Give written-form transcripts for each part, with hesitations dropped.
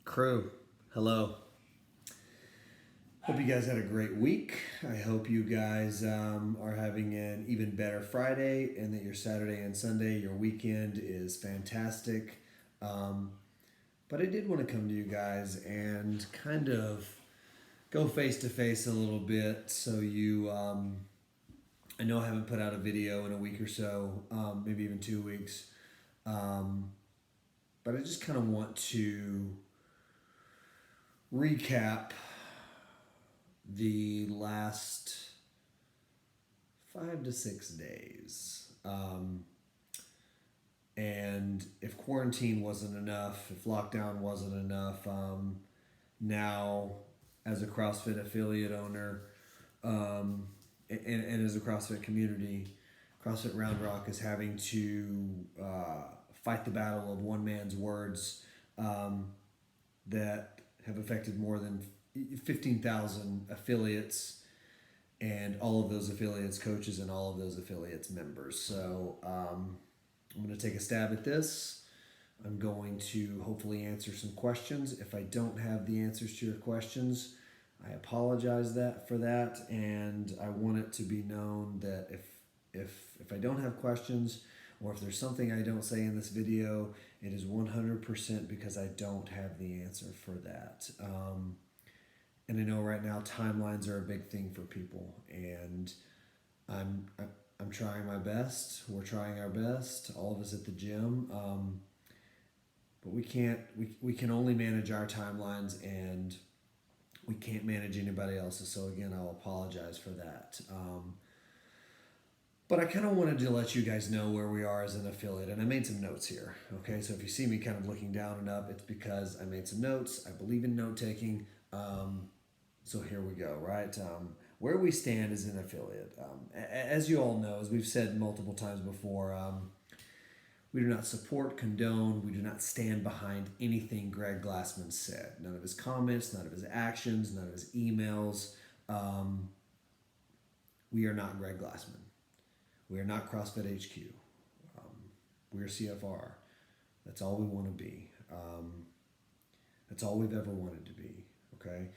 Crew, hello. Hope you guys had a great week. I hope you guys are having an even better Friday and that your Saturday and Sunday, your weekend is fantastic. Um, but I did want to come to you guys and kind of go face to face a little bit. I know I haven't put out a video in a week or so, maybe even 2 weeks. Um, but I just kind of want to recap the last 5 to 6 days. And if quarantine wasn't enough, if lockdown wasn't enough, now as a CrossFit affiliate owner and as a CrossFit community, CrossFit Round Rock is having to fight the battle of one man's words that have affected more than 15,000 affiliates and all of those affiliates coaches and all of those affiliates members. So I'm going to take a stab at this. I'm going to hopefully answer some questions. If I don't have the answers to your questions, I apologize for that, and I want it to be known that if I don't have questions or if there's something I don't say in this video, it is 100% because I don't have the answer for that. And I know right now timelines are a big thing for people, and I'm trying my best. We're trying our best, all of us at the gym. But we can only manage our timelines, and we can't manage anybody else's. So again, I'll apologize for that. But I kind of wanted to let you guys know where we are as an affiliate, and I made some notes here. Okay, so if you see me kind of looking down and up, it's because I made some notes. I believe in note taking. So here we go, right? Where we stand as an affiliate. As you all know, as we've said multiple times before, we do not support, condone, we do not stand behind anything Greg Glassman said. None of his comments, none of his actions, none of his emails. We are not Greg Glassman. We are not CrossFit HQ. We are CFR. That's all we want to be. That's all we've ever wanted to be, okay?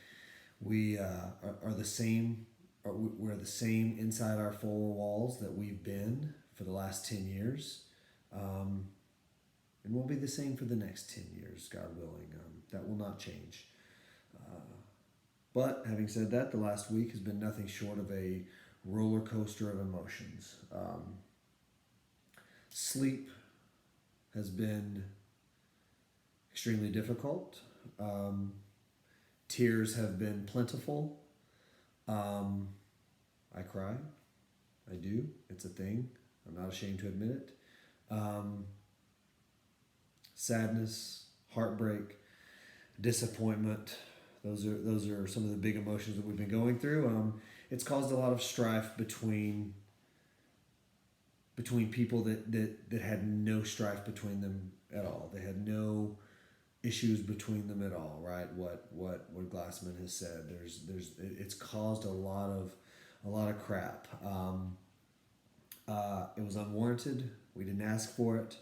We are the same. We're the same inside our four walls that we've been for the last 10 years. And we'll be the same for the next 10 years, God willing. That will not change. But having said that, the last week has been nothing short of a roller coaster of emotions. Sleep has been extremely difficult. Tears have been plentiful. I cry. I do. It's a thing. I'm not ashamed to admit it. Sadness, heartbreak, disappointment. Those are some of the big emotions that we've been going through. It's caused a lot of strife between people that had no strife between them at all. They had no issues between them at all, right? What Glassman has said. It's caused a lot of crap. It was unwarranted. We didn't ask for it,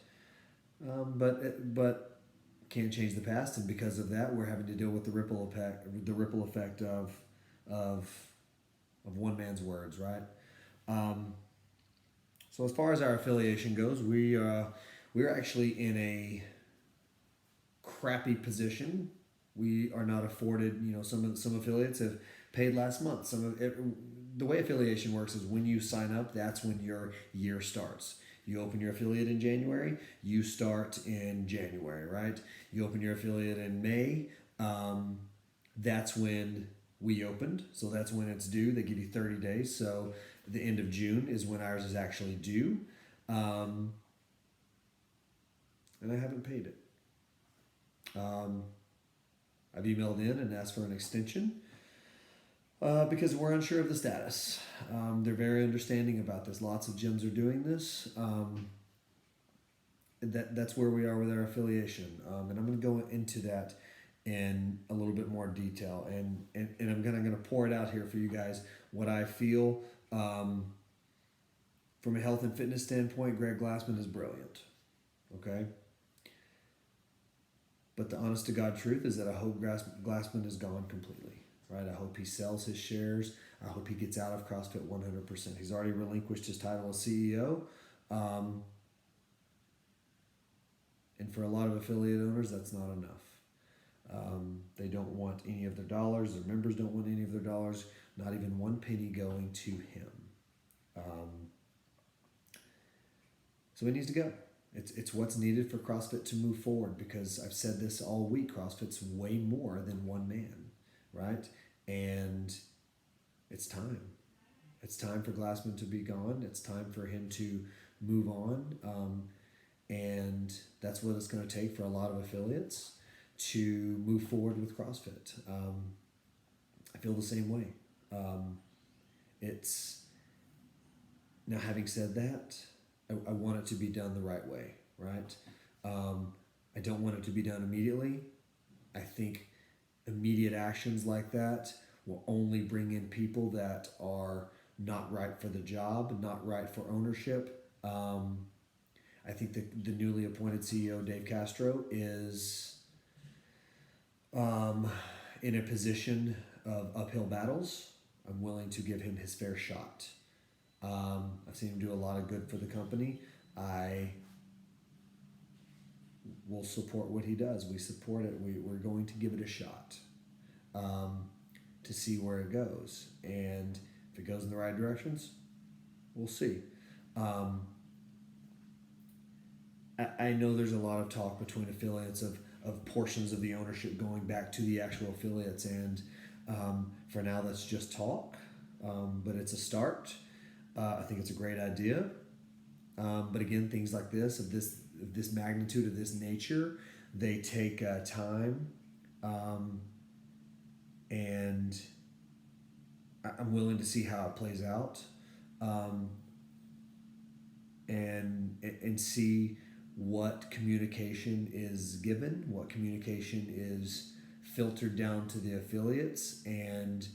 but can't change the past, and because of that, we're having to deal with the ripple effect of one man's words, right? So as far as our affiliation goes, we're actually in a crappy position. We are not afforded. Some affiliates have paid last month. The way affiliation works is when you sign up, that's when your year starts. You open your affiliate in January, you start in January, right? You open your affiliate in May, that's when we opened, so that's when it's due. They give you 30 days, so the end of June is when ours is actually due, and I haven't paid it. I've emailed in and asked for an extension because we're unsure of the status. They're very understanding about this. Lots of gyms are doing this. That's where we are with our affiliation, and I'm going to go into that in a little bit more detail, and I'm going to pour it out here for you guys what I feel. From a health and fitness standpoint, Greg Glassman is brilliant. Okay. But the honest to God truth is that I hope Glassman is gone completely, right? I hope he sells his shares. I hope he gets out of CrossFit 100%. He's already relinquished his title as CEO. Um, and for a lot of affiliate owners, that's not enough. They don't want any of their dollars. Their members don't want any of their dollars. Not even one penny going to him. So he needs to go. It's what's needed for CrossFit to move forward, because I've said this all week. CrossFit's way more than one man, right? And it's time. It's time for Glassman to be gone. It's time for him to move on. And that's what it's going to take for a lot of affiliates to move forward with CrossFit. I feel the same way. It's now, having said that, I want it to be done the right way, right? I don't want it to be done immediately. I think immediate actions like that will only bring in people that are not right for the job, not right for ownership. I think the newly appointed CEO, Dave Castro, is in a position of uphill battles. I'm willing to give him his fair shot. I've seen him do a lot of good for the company. I will support what he does. We support it. We're going to give it a shot to see where it goes. And if it goes in the right directions, we'll see. I know there's a lot of talk between affiliates of portions of the ownership going back to the actual affiliates. And for now, that's just talk. But it's a start. I think it's a great idea. But again, things like this, of this magnitude, of this nature, they take time. And I'm willing to see how it plays out. And see what communication is given, what communication is filtered down to the affiliates. And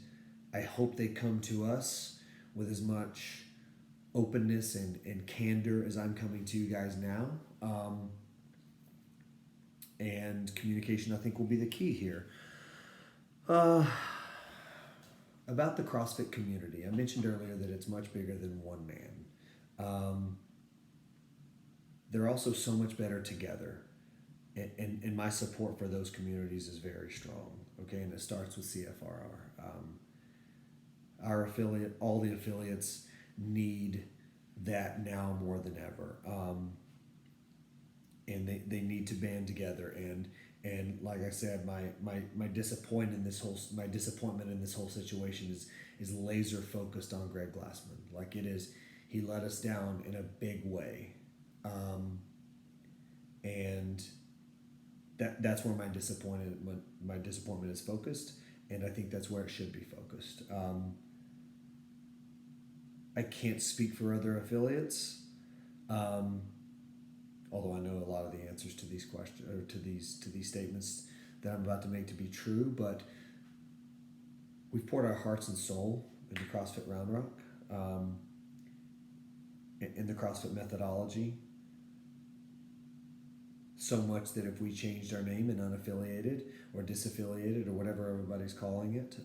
I hope they come to us with as much openness and candor as I'm coming to you guys now. And communication, I think, will be the key here. About the CrossFit community, I mentioned earlier that it's much bigger than one man. They're also so much better together. And my support for those communities is very strong. Okay, and it starts with CFRR. Our affiliate, all the affiliates need that now more than ever. And they need to band together. And like I said, my disappointment in this whole situation is laser focused on Greg Glassman. Like it is, he let us down in a big way. And that's where my disappointment is focused, and I think that's where it should be focused. I can't speak for other affiliates, although I know a lot of the answers to these questions or to these statements that I'm about to make to be true. But we've poured our hearts and soul into CrossFit Round Rock, in the CrossFit methodology. So much that if we changed our name and unaffiliated or disaffiliated or whatever everybody's calling it,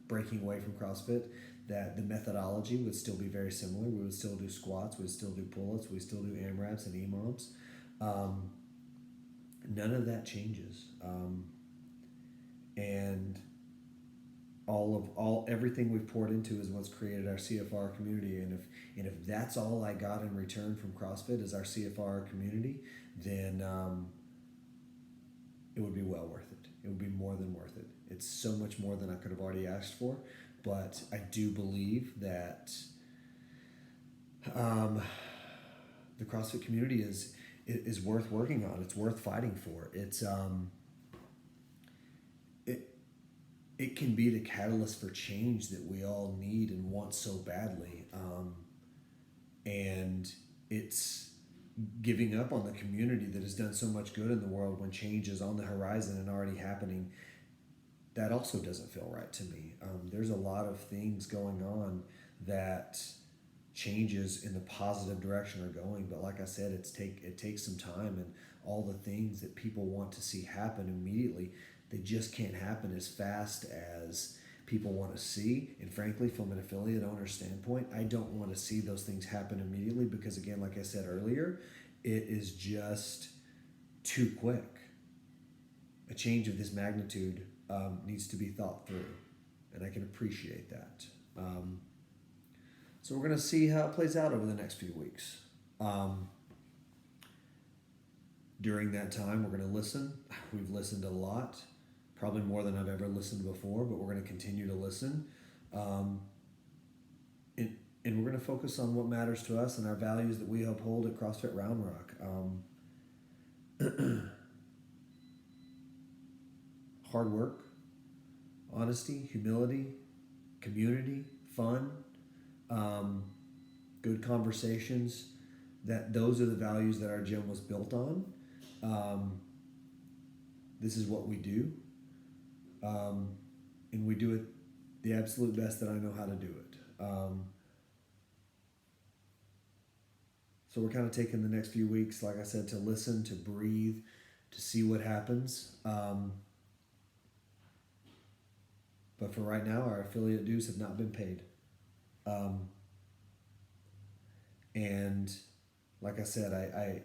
breaking away from CrossFit, that the methodology would still be very similar. We would still do squats, we'd still do pull-ups, we'd still do AMRAPs and EMOMs. None of that changes. And everything we've poured into is what's created our CFR community. And if that's all I got in return from CrossFit is our CFR community, then it would be well worth it. It would be more than worth it. It's so much more than I could have already asked for. But I do believe that the CrossFit community is worth working on. It's worth fighting for. It can be the catalyst for change that we all need and want so badly. And it's giving up on the community that has done so much good in the world when change is on the horizon and already happening. That also doesn't feel right to me. There's a lot of things going on that changes in the positive direction are going, but like I said, it takes some time, and all the things that people want to see happen immediately, they just can't happen as fast as people want to see. And frankly, from an affiliate owner standpoint, I don't want to see those things happen immediately because, again, like I said earlier, it is just too quick. A change of this magnitude needs to be thought through, and I can appreciate that. So we're going to see how it plays out over the next few weeks. During that time, we're going to listen. We've listened a lot, probably more than I've ever listened before, but we're going to continue to listen. And we're going to focus on what matters to us and our values that we uphold at CrossFit Round Rock. Hard work, honesty, humility, community, fun, good conversations. Those are the values that our gym was built on. This is what we do, and we do it the absolute best that I know how to do it. So we're kind of taking the next few weeks, like I said, to listen, to breathe, to see what happens. But for right now, our affiliate dues have not been paid. And like I said,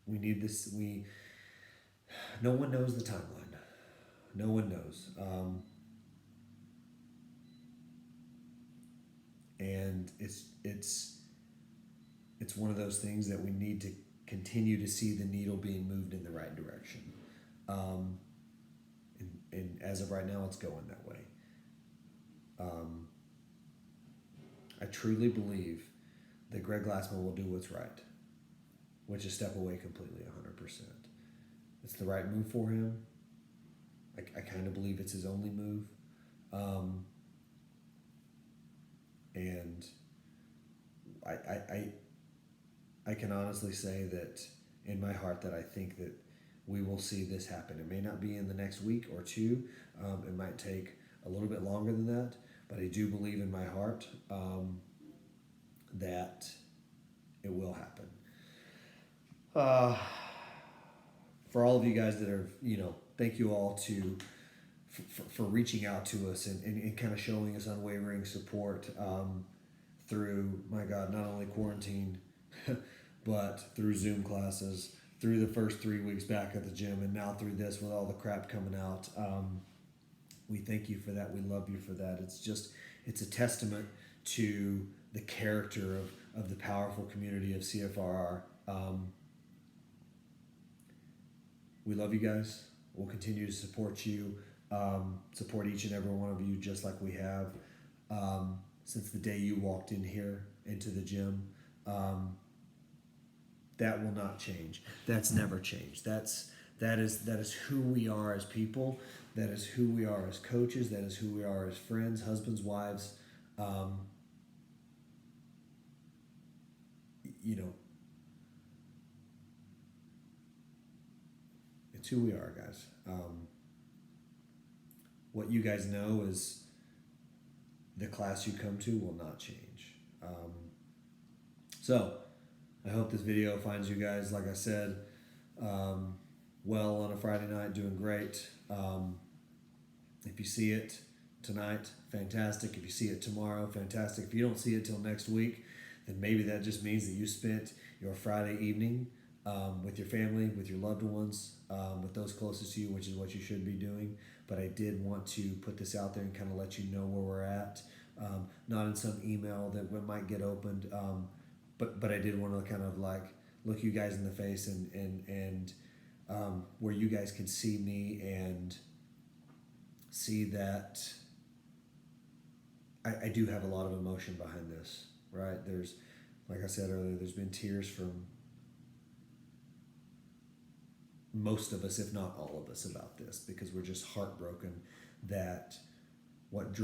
we need this. No one knows the timeline. No one knows. And it's one of those things that we need to continue to see the needle being moved in the right direction. And as of right now, it's going that way. I truly believe that Greg Glassman will do what's right, which is step away completely 100%. It's the right move for him. I kind of believe it's his only move. And I can honestly say that in my heart that I think that we will see this happen. It may not be in the next week or two. It might take a little bit longer than that, but I do believe in my heart that it will happen. For all of you guys that are, thank you all for reaching out to us and kind of showing us unwavering support through, my God, not only quarantine, but through Zoom classes, through the first 3 weeks back at the gym, and now through this with all the crap coming out. We thank you for that. We love you for that. It's a testament to the character of the powerful community of CFRR. We love you guys. We'll continue to support you, support each and every one of you just like we have since the day you walked in here into the gym. That will not change. That's never changed. That is who we are as people. That is who we are as coaches. That is who we are as friends, husbands, wives. It's who we are, guys. What you guys know is the class you come to will not change. So I hope this video finds you guys, like I said, well on a Friday night, doing great. If you see it tonight, fantastic. If you see it tomorrow, fantastic. If you don't see it till next week, then maybe that just means that you spent your Friday evening with your family, with your loved ones, with those closest to you, which is what you should be doing. But I did want to put this out there and kind of let you know where we're at. Not in some email that might get opened, but I did want to kind of like look you guys in the face and where you guys can see me and see that I do have a lot of emotion behind this, right? There's, like I said earlier, there's been tears from most of us, if not all of us, about this, because we're just heartbroken that what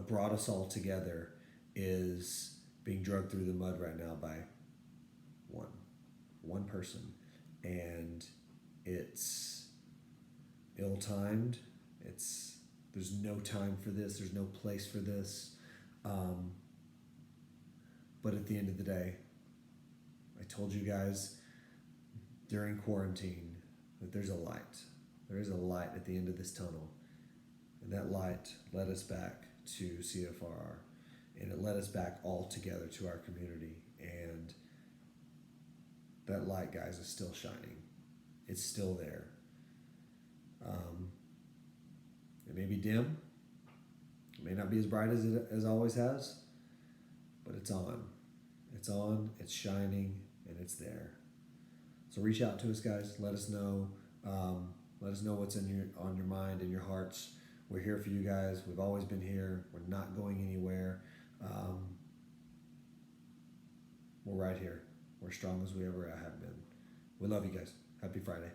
brought us all together is being dragged through the mud right now by one person. And it's ill-timed. There's no time for this. There's no place for this. But at the end of the day, I told you guys during quarantine that there's a light. There is a light at the end of this tunnel. And that light led us back to CFR. And it led us back all together to our community. And that light, guys, is still shining. It's still there. It may be dim. It may not be as bright as it as always has, but it's on. It's on, it's shining, and it's there. So reach out to us, guys. Let us know. Let us know what's on your mind and your hearts. We're here for you guys. We've always been here. We're not going anywhere. We're right here. We're strong as we ever have been. We love you guys. Happy Friday.